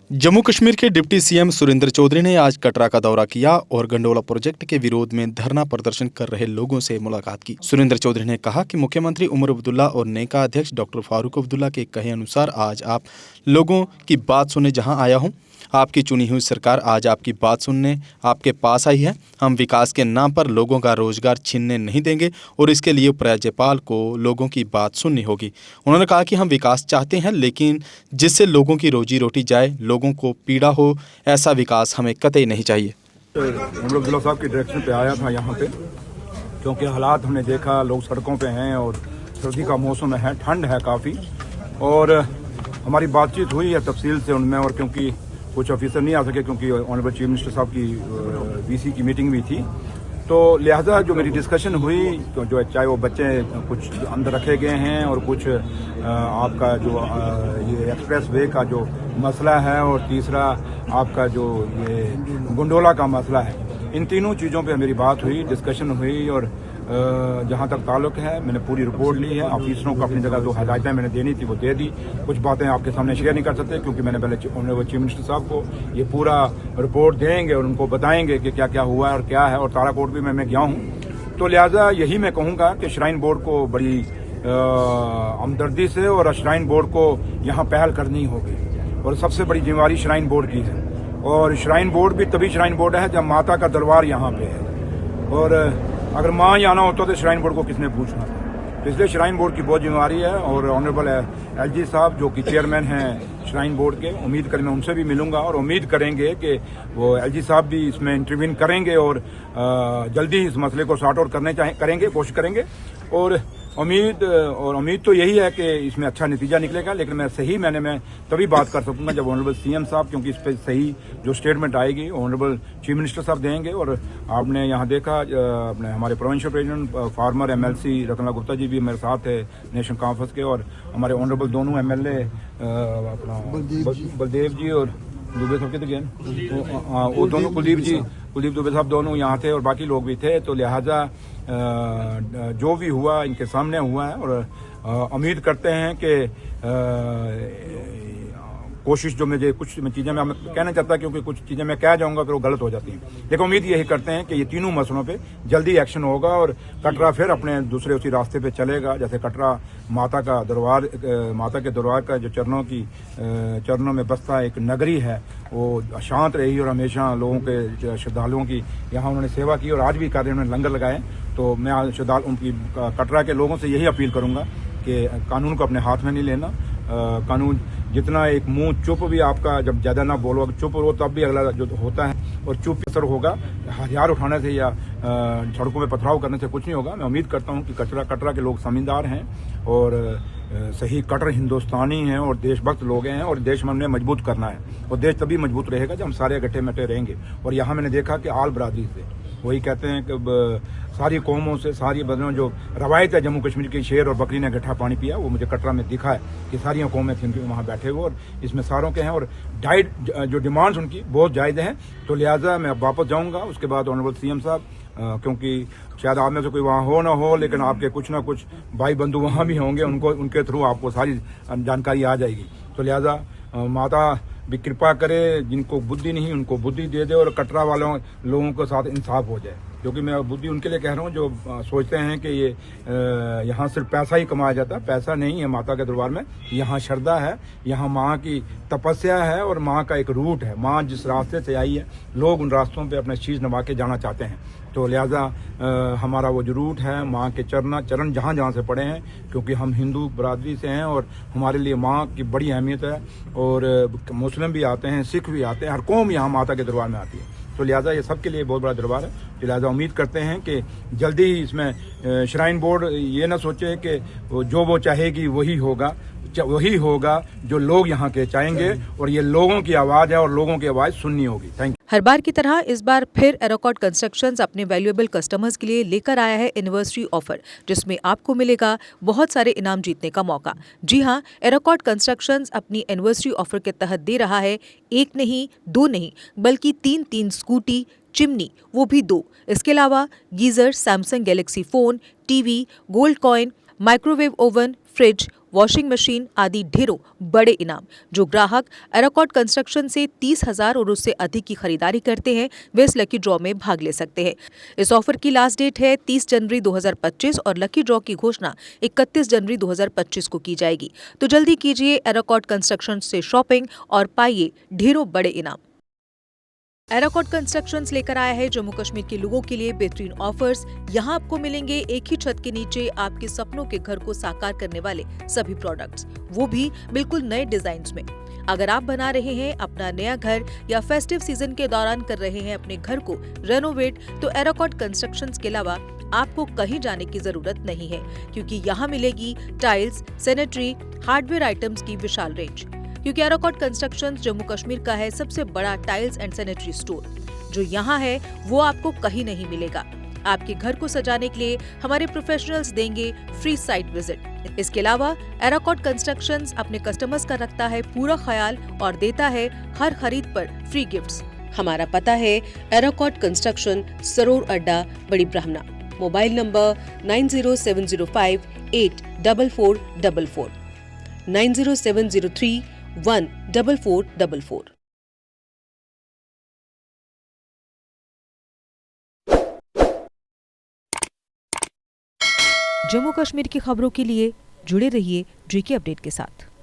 जम्मू कश्मीर के deputy CM Surendra Chaudhary ने आज कटरा का दौरा किया और गंडोला प्रोजेक्ट के विरोध में धरना प्रदर्शन कर रहे लोगों से मुलाकात की। सुरेंद्र चौधरी ने कहा कि मुख्यमंत्री उमर अब्दुल्ला और नेका अध्यक्ष डॉक्टर फारूक अब्दुल्ला के कहे अनुसार आज आप लोगों की बात सुनने जहां आया हूं। आपकी चुनी हुई सरकार आज आपकी बात सुनने आपके पास आई है। हम विकास के नाम पर लोगों का रोजगार छीनने नहीं देंगे और इसके लिए उपराज्यपाल को लोगों की बात सुननी होगी। उन्होंने कहा कि हम विकास चाहते हैं, लेकिन जिससे लोगों की रोजी रोटी जाए, लोगों को पीड़ा हो, ऐसा विकास हमें कतई नहीं चाहिए। उमर अब्दुल्ला साहब की डायरेक्शन पे आया था यहाँ पे, क्योंकि हालात हमने देखा, लोग सड़कों पे हैं और सर्दी का मौसम है, ठंड है काफ़ी, और हमारी बातचीत हुई है तफसील से उनमें। और क्योंकि कुछ ऑफिसर नहीं आ सके, क्योंकि ऑनरेबल चीफ मिनिस्टर साहब की वीसी की मीटिंग भी थी, तो लिहाजा जो मेरी डिस्कशन हुई, तो जो चाहे वो बच्चे कुछ अंदर रखे गए हैं और कुछ आपका जो ये एक्सप्रेस वे का जो मसला है, और तीसरा आपका जो ये गंडोला का मसला है, इन तीनों चीज़ों पे मेरी बात हुई, डिस्कशन हुई। और जहाँ तक ताल्लुक है, मैंने पूरी रिपोर्ट ली है। ऑफिसरों को अपनी जगह जो हदायतें मैंने देनी थी वो दे दी। कुछ बातें आपके सामने शेयर नहीं कर सकते, क्योंकि मैंने पहले ऑनरेबल चीफ मिनिस्टर साहब को ये पूरा रिपोर्ट देंगे और उनको बताएंगे कि क्या क्या हुआ है और क्या है। और ताराकोट भी मैं गया हूँ, तो लिहाजा यही मैं कहूँगा कि श्राइन बोर्ड को बड़ी हमदर्दी से और श्राइन बोर्ड को यहाँ पहल करनी होगी। और सबसे बड़ी जिम्मेवारी श्राइन बोर्ड की है, और श्राइन बोर्ड भी तभी श्राइन बोर्ड है जब माता का दरबार यहाँ पे है। और अगर माँ यहाँ ना होता तो श्राइन बोर्ड को किसने पूछना था। तो इसलिए श्राइन बोर्ड की बहुत जिम्मेवारी है। और ऑनरेबल एलजी साहब जो कि चेयरमैन हैं श्राइन बोर्ड के, उम्मीद करें मैं उनसे भी मिलूंगा, और उम्मीद करेंगे कि वो एलजी साहब भी इसमें इंटरवीन करेंगे और जल्दी इस मसले को सॉर्ट आउट करेंगे, कोशिश करेंगे। और उम्मीद तो यही है कि इसमें अच्छा नतीजा निकलेगा। लेकिन मैं तभी बात कर सकूंगा जब ऑनरेबल सीएम साहब, क्योंकि इस पर सही जो स्टेटमेंट आएगी ऑनरेबल चीफ मिनिस्टर साहब देंगे। और आपने यहाँ देखा, अपने हमारे provincial president former MLC Ratanlal Gupta ji भी मेरे साथ है नेशनल कॉन्फ्रेंस के, और हमारे ऑनरेबल दोनों एमएलए अपना बलदेव जी और दुबे साहब के वो दोनों कुलदीप दुबे साहब दोनों यहाँ थे, और बाकी लोग भी थे। तो लिहाजा जो भी हुआ इनके सामने हुआ है। और उम्मीद करते हैं कि कोशिश जो मुझे कुछ चीज़ें मैं कहना चाहता, क्योंकि कुछ चीज़ें मैं कह जाऊंगा फिर वो गलत हो जाती हैं, लेकिन उम्मीद यही करते हैं कि ये तीनों मसलों पे जल्दी एक्शन होगा और कटरा फिर अपने दूसरे उसी रास्ते पे चलेगा। जैसे कटरा माता के दरबार का जो चरणों में बसता एक नगरी है, वो शांत रही और हमेशा लोगों के श्रद्धालुओं की यहाँ उन्होंने सेवा की और आज भी कार्य उन्होंने लंगर लगाए। तो मैं उनकी कटरा के लोगों से यही अपील करूँगा कि कानून को अपने हाथ में नहीं लेना। कानून जितना एक मुंह चुप भी आपका, जब ज़्यादा ना बोलो, चुप रहो, तब भी अगला जो होता है और चुप असर होगा। हथियार उठाने से या सड़कों में पथराव करने से कुछ नहीं होगा। मैं उम्मीद करता हूं कि कटरा के लोग समझदार हैं और सही कट्टर हिंदुस्तानी हैं और देशभक्त लोग हैं, और देश में हमने मजबूत करना है। और देश तभी मजबूत रहेगा जब हम सारे इकट्ठे मट्टे रहेंगे। और यहाँ मैंने देखा कि आल बरादरी से, वही कहते हैं कि सारी कौमों से, सारी बदलों जो रवायत है जम्मू कश्मीर के, शेर और बकरी ने गट्ठा पानी पिया, वो मुझे कटरा में दिखा है कि सारी कौमें थी वहाँ बैठे हुए, और इसमें सारों के हैं। और डाइट जो डिमांड्स उनकी बहुत जायज़ हैं। तो लिहाजा मैं अब वापस जाऊँगा उसके बाद ऑनरेबल सीएम साहब, क्योंकि शायद आप में से कोई वहाँ हो ना हो, लेकिन आपके कुछ ना कुछ भाई बंधु वहाँ भी होंगे, उनके थ्रू आपको सारी जानकारी आ जाएगी। तो लिहाजा माता भी कृपा करे, जिनको बुद्धि नहीं उनको बुद्धि दे दे, और कटरा लोगों के साथ इंसाफ हो जाए। क्योंकि मैं बुद्धि उनके लिए कह रहा हूँ जो सोचते हैं कि ये यहाँ सिर्फ पैसा ही कमाया जाता है। पैसा नहीं है माता के दरबार में, यहाँ श्रद्धा है, यहाँ माँ की तपस्या है और माँ का एक रूट है। माँ जिस रास्ते से आई है, लोग उन रास्तों पे अपने शीश नवा के जाना चाहते हैं। तो लिहाजा हमारा वो जो रूट है, माँ के चरण जहाँ जहाँ से पड़े हैं, क्योंकि हम हिंदू बरादरी से हैं और हमारे लिए माँ की बड़ी अहमियत है। और मुस्लिम भी आते हैं, सिख भी आते हैं, हर कौम यहाँ माता के दरबार में आती है। तो लिहाजा ये सबके लिए बहुत बड़ा दरबार है। तो लिहाजा उम्मीद करते हैं कि जल्दी ही इसमें श्राइन बोर्ड ये ना सोचे कि जो वो चाहेगी वही होगा जो लोग यहाँ के चाहेंगे, और ये लोगों की आवाज़ है और लोगों की आवाज़ सुननी होगी। Thank you. हर बार की तरह इस बार फिर एरोकॉट कंस्ट्रक्शंस अपने वैल्यूएबल कस्टमर्स के लिए लेकर आया है एनिवर्सरी ऑफर, जिसमें आपको मिलेगा बहुत सारे इनाम जीतने का मौका। जी हां, एरोकॉट कंस्ट्रक्शंस अपनी एनिवर्सरी ऑफर के तहत दे रहा है 1 नहीं, 2 नहीं, बल्कि 3 स्कूटी, चिमनी, वो भी 2। इसके अलावा geyser, Samsung Galaxy phone, TV, gold coin, microwave oven, fridge, washing machine आदि ढेरों बड़े इनाम। जो ग्राहक एराकॉट कंस्ट्रक्शन से 30,000 और उससे अधिक की खरीदारी करते हैं वे इस लकी ड्रॉ में भाग ले सकते हैं। इस ऑफर की लास्ट डेट है 30 जनवरी 2025 और लकी ड्रॉ की घोषणा 31 जनवरी 2025 को की जाएगी। तो जल्दी कीजिए एराकॉट कंस्ट्रक्शन से शॉपिंग और पाइए ढेरों बड़े इनाम। एराकॉट कंस्ट्रक्शंस लेकर आया है जम्मू कश्मीर के लोगों के लिए बेहतरीन ऑफर्स। यहाँ आपको मिलेंगे एक ही छत के नीचे आपके सपनों के घर को साकार करने वाले सभी प्रोडक्ट्स, वो भी बिल्कुल नए डिजाइन में। अगर आप बना रहे हैं अपना नया घर या फेस्टिव सीजन के दौरान कर रहे हैं अपने घर को रेनोवेट, तो एराकॉट कंस्ट्रक्शंस के अलावा आपको कहीं जाने की जरूरत नहीं है, क्योंकि यहाँ मिलेगी टाइल्स, सैनिटरी, हार्डवेयर आइटम्स की विशाल रेंज। क्योंकि एराकॉट कंस्ट्रक्शंस जम्मू कश्मीर का है सबसे बड़ा टाइल्स एंड सैनिटरी स्टोर। जो यहाँ है वो आपको कहीं नहीं मिलेगा। आपके घर को सजाने के लिए हमारे प्रोफेशनल्स देंगे फ्री साइट विजिट। इसके अलावा एराकॉट कंस्ट्रक्शंस अपने कस्टमर्स का रखता है पूरा ख्याल और देता है हर खरीद पर फ्री गिफ्ट्स। हमारा पता है एराकॉट कंस्ट्रक्शन, सरोर अड्डा, बड़ी ब्राह्मणा। Mobile number 9070584444, 9070314444। जम्मू कश्मीर की खबरों के लिए जुड़े रहिए JK अपडेट के साथ।